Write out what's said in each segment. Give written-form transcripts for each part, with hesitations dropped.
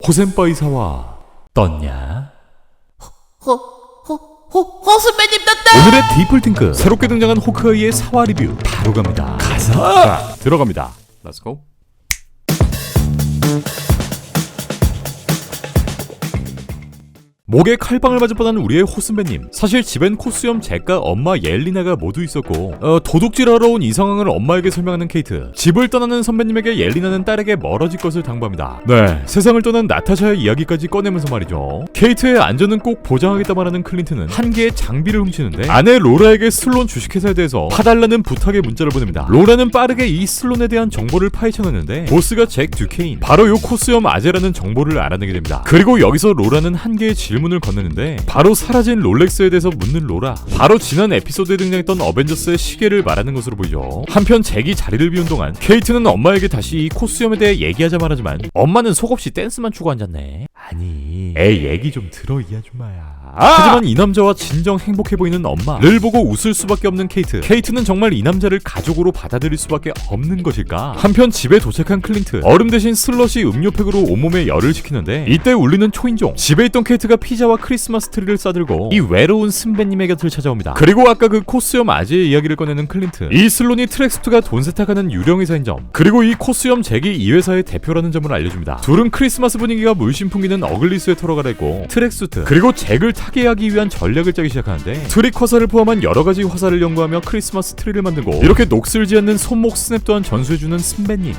호센바이사와 떴냐? 선배님 떴다! 오늘의 디플팅크 새롭게 등장한 호크아이의 사화 리뷰 바로 갑니다. 가자! 자, 들어갑니다. Let's go. 목에 칼방을 맞을 뻔한 우리의 호스배님. 사실 집엔 코수염 잭과 엄마 옐리나가 모두 있었고 도둑질하러 온 이 상황을 엄마에게 설명하는 케이트. 집을 떠나는 선배님에게 옐리나는 딸에게 멀어질 것을 당부합니다. 네, 세상을 떠난 나타샤의 이야기까지 꺼내면서 말이죠. 케이트의 안전은 꼭 보장하겠다 말하는 클린트는 한 개의 장비를 훔치는데 아내 로라에게 슬론 주식회사에 대해서 파달라는 부탁의 문자를 보냅니다. 로라는 빠르게 이 슬론에 대한 정보를 파헤쳐냈는데 보스가 잭 듀케인, 바로 요 코수염 아재라는 정보를 알아내게 됩니다. 그리고 여기서 로라는 한 개의 질문을 건네는데 바로 사라진 롤렉스에 대해서 묻는 로라, 바로 지난 에피소드에 등장했던 어벤져스의 시계를 말하는 것으로 보이죠. 한편 잭이 자리를 비운 동안 케이트는 엄마에게 다시 이 코수염에 대해 얘기하자 말하지만 엄마는 속없이 댄스만 추고 앉았네. 아니 애 얘기 좀 들어 이 아줌마야. 하지만 이 남자와 진정 행복해 보이는 엄마를 보고 웃을 수밖에 없는 케이트. 케이트는 정말 이 남자를 가족으로 받아들일 수밖에 없는 것일까? 한편 집에 도착한 클린트, 얼음 대신 슬러시 음료팩으로 온몸에 열을 식히는데 이때 울리는 초인종. 집에 있던 케이트가 피자와 크리스마스 트리를 싸들고 이 외로운 선배님의 곁을 찾아옵니다. 그리고 아까 그 코수염 아재의 이야기를 꺼내는 클린트, 이 슬론이 트랙수트가 돈 세탁하는 유령 회사인 점, 그리고 이 코수염 잭이 이 회사의 대표라는 점을 알려줍니다. 둘은 크리스마스 분위기가 물씬 풍기는 어글리 스웨터로 갈아입고 트랙수트, 그리고 잭을 타게 하기 위한 전략을 짜기 시작하는데 트릭 화살을 포함한 여러가지 화살을 연구하며 크리스마스 트리를 만들고 이렇게 녹슬지 않는 손목 스냅 또한 전수해주는 선배님.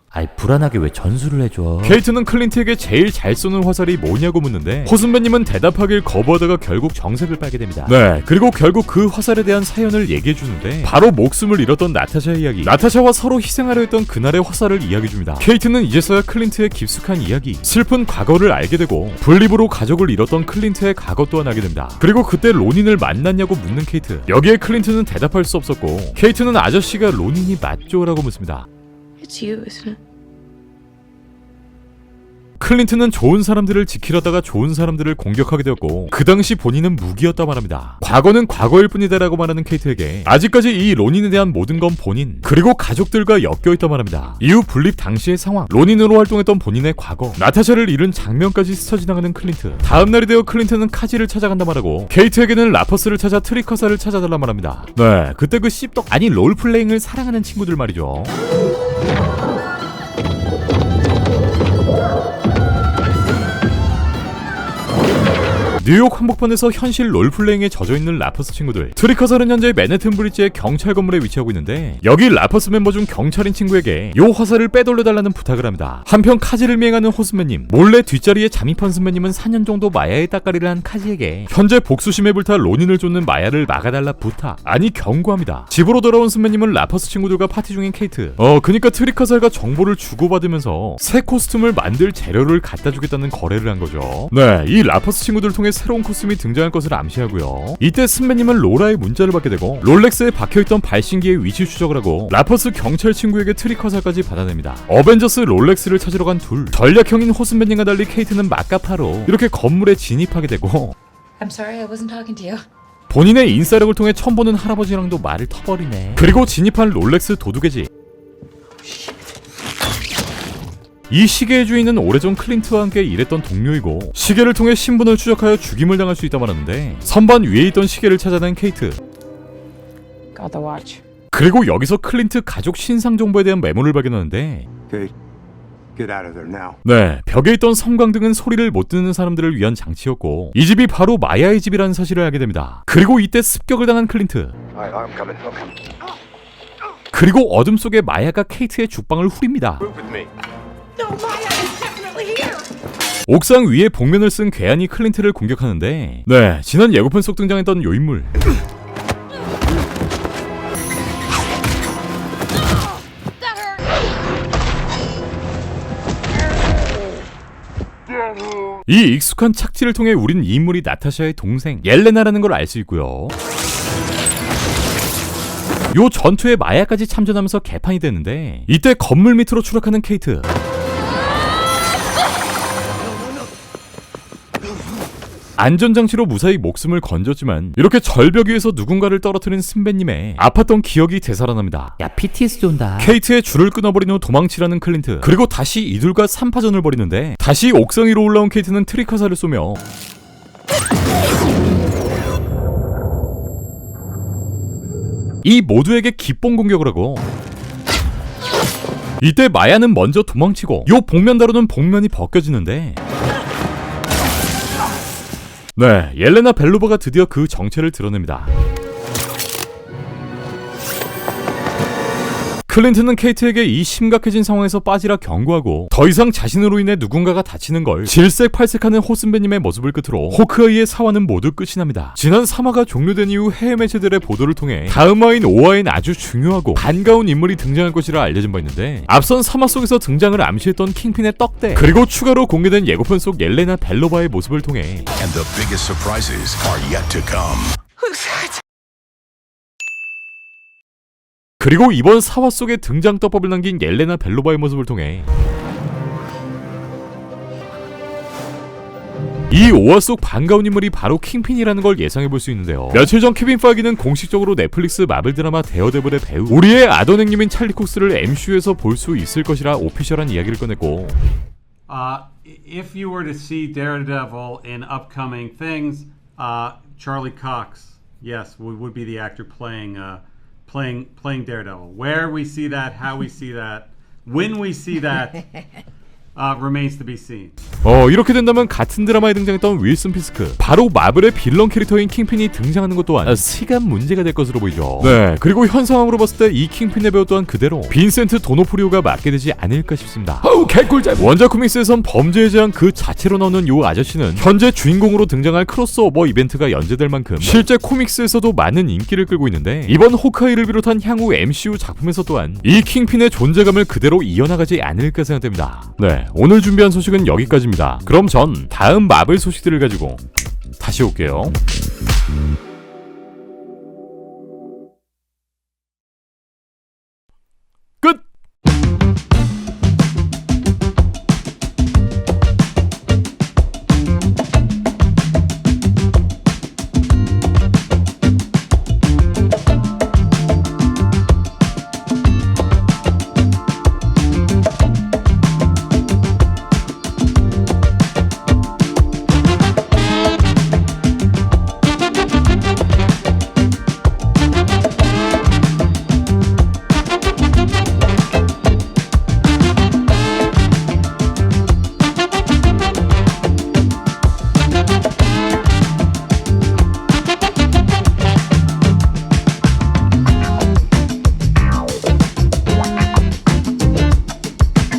아이 불안하게 왜 전수를 해줘. 케이트는 클린트에게 제일 잘 쏘는 화살이 뭐냐고 묻는데 호선배님은 대답하길 거부하다가 결국 정색을 빨게 됩니다. 네, 그리고 결국 그 화살에 대한 사연을 얘기해주는데 바로 목숨을 잃었던 나타샤의 이야기, 나타샤와 서로 희생하려 했던 그날의 화살을 이야기해줍니다. 케이트는 이제서야 클린트의 깊숙한 이야기, 슬픈 과거를 알게 되고 분립으로 가족을 잃었던 클린트의 과거 또한 알게 됩니다. 그리고 그때 로닌을 만났냐고 묻는 케이트, 여기에 클린트는 대답할 수 없었고 케이트는 아저씨가 로닌이 맞죠? 라고 묻습니다. It's you, isn't it? 클린트는 좋은 사람들을 지키려다가 좋은 사람들을 공격하게 되었고 그 당시 본인은 무기였다 말합니다. 과거는 과거일 뿐이다 라고 말하는 케이트에게 아직까지 이 로닌에 대한 모든 건 본인 그리고 가족들과 엮여있다 말합니다. 이후 분립 당시의 상황, 로닌으로 활동했던 본인의 과거, 나타샤를 잃은 장면까지 스쳐 지나가는 클린트. 다음날이 되어 클린트는 카지를 찾아간다 말하고 케이트에게는 라퍼스를 찾아 트리커사를 찾아달라 말합니다. 네, 그때 그 씹덕 아니 롤플레잉을 사랑하는 친구들 말이죠. 뉴욕 한복판에서 현실 롤플레잉에 젖어있는 라퍼스 친구들. 트리커설은 현재 맨해튼 브리지의 경찰 건물에 위치하고 있는데 여기 라퍼스 멤버 중 경찰인 친구에게 요 화살을 빼돌려달라는 부탁을 합니다. 한편 카지를 미행하는 호스맨님, 몰래 뒷자리에 잠입한 선배님은 4년 정도 마야의 따까리를 한 카지에게 현재 복수심에 불타 로닌을 쫓는 마야를 막아달라 부탁, 아니 경고합니다. 집으로 돌아온 선배님은 라퍼스 친구들과 파티 중인 케이트, 그니까 트리커설과 정보를 주고받으면서 새 코스튬을 만들 재료를 갖다 주겠다는 거래를 한 거죠. 네, 이 라퍼스 친구들을 통해 새로운 코스튬이 등장할 것을 암시하고요. 이때 선배님은 로라의 문자를 받게 되고 롤렉스에 박혀있던 발신기의 위치 추적을 하고 라퍼스 경찰 친구에게 트릭 화살까지 받아냅니다. 어벤져스 롤렉스를 찾으러 간 둘, 전략형인 호스맨님과 달리 케이트는 막가파로 이렇게 건물에 진입하게 되고 I'm sorry, I wasn't talking to you. 본인의 인싸력을 통해 처음 보는 할아버지랑도 말을 터버리네. 그리고 진입한 롤렉스 도둑의집. 이 시계의 주인은 오래전 클린트와 함께 일했던 동료이고 시계를 통해 신분을 추적하여 죽임을 당할 수 있다고 하는데 선반 위에 있던 시계를 찾아낸 케이트. Got the watch. 그리고 여기서 클린트 가족 신상 정보에 대한 메모를 발견하는데 Okay, get out of there now. 네, 벽에 있던 성광등은 소리를 못 듣는 사람들을 위한 장치였고 이 집이 바로 마야의 집이라는 사실을 알게 됩니다. 그리고 이때 습격을 당한 클린트. I'm coming. 그리고 어둠 속에 마야가 케이트의 죽방을 후립니다. Move with me. No, Maya is definitely here. 옥상 위에 복면을 쓴 괴한이 클린트를 공격하는데 네, 지난 예고편 속 등장했던 요 인물. 이 익숙한 착지를 통해 우린 이 인물이 나타샤의 동생 옐레나라는 걸 알 수 있고요. 요 전투에 마야까지 참전하면서 개판이 되는데 이때 건물 밑으로 추락하는 케이트. 안전장치로 무사히 목숨을 건졌지만 이렇게 절벽 위에서 누군가를 떨어뜨린 선배님의 아팠던 기억이 되살아납니다. 야 PTSD 온다. 케이트의 줄을 끊어버린 후 도망치라는 클린트, 그리고 다시 이둘과 3파전을 벌이는데 다시 옥상 위로 올라온 케이트는 트리커사를 쏘며 이 모두에게 기본 공격을 하고, 이때 마야는 먼저 도망치고 요 복면 다루는 복면이 벗겨지는데, 네, 옐레나 벨로바가 드디어 그 정체를 드러냅니다. 클린트는 케이트에게 이 심각해진 상황에서 빠지라 경고하고 더 이상 자신으로 인해 누군가가 다치는 걸 질색팔색하는 호슨베님의 모습을 끝으로 호크아이의 사화는 모두 끝이 납니다. 지난 3화가 종료된 이후 해외 매체들의 보도를 통해 다음 화인 5화엔 아주 중요하고 반가운 인물이 등장할 것이라 알려진 바 있는데, 앞선 3화 속에서 등장을 암시했던 킹핀의 떡대, 그리고 추가로 공개된 예고편 속 옐레나 벨로바의 모습을 통해 And the biggest surprises are yet to come. 그리고 이번 4화 속에 등장 떡밥을 남긴 옐레나 벨로바의 모습을 통해 이 5화 속 반가운 인물이 바로 킹핀이라는 걸 예상해볼 수 있는데요. 며칠 전 케빈 파기는 공식적으로 넷플릭스 마블 드라마 데어데블의 배우, 우리의 아더넥님인 찰리 콕스를 MCU에서 볼 수 있을 것이라 오피셜한 이야기를 꺼냈고, If you were to see Daredevil in upcoming things, Charlie Cox, yes, would be the actor playing Daredevil. Where we see that, how we see that, when we see that, remains to be seen. 이렇게 된다면 같은 드라마에 등장했던 윌슨 피스크, 바로 마블의 빌런 캐릭터인 킹핀이 등장하는 것 또한 시간 문제가 될 것으로 보이죠. 네, 그리고 현 상황으로 봤을 때 이 킹핀의 배우 또한 그대로 빈센트 도노프리오가 맡게 되지 않을까 싶습니다. 개꿀잼! 원작 코믹스에선 범죄에 대한 그 자체로 나오는 요 아저씨는 현재 주인공으로 등장할 크로스오버 이벤트가 연재될 만큼 실제 코믹스에서도 많은 인기를 끌고 있는데, 이번 호크아이를 비롯한 향후 MCU 작품에서 또한 이 킹핀의 존재감을 그대로 이어나가지 않을까 생각됩니다. 네, 오늘 준비한 소식은 여기까지입니다. 그럼 전 다음 마블 소식들을 가지고 다시 올게요.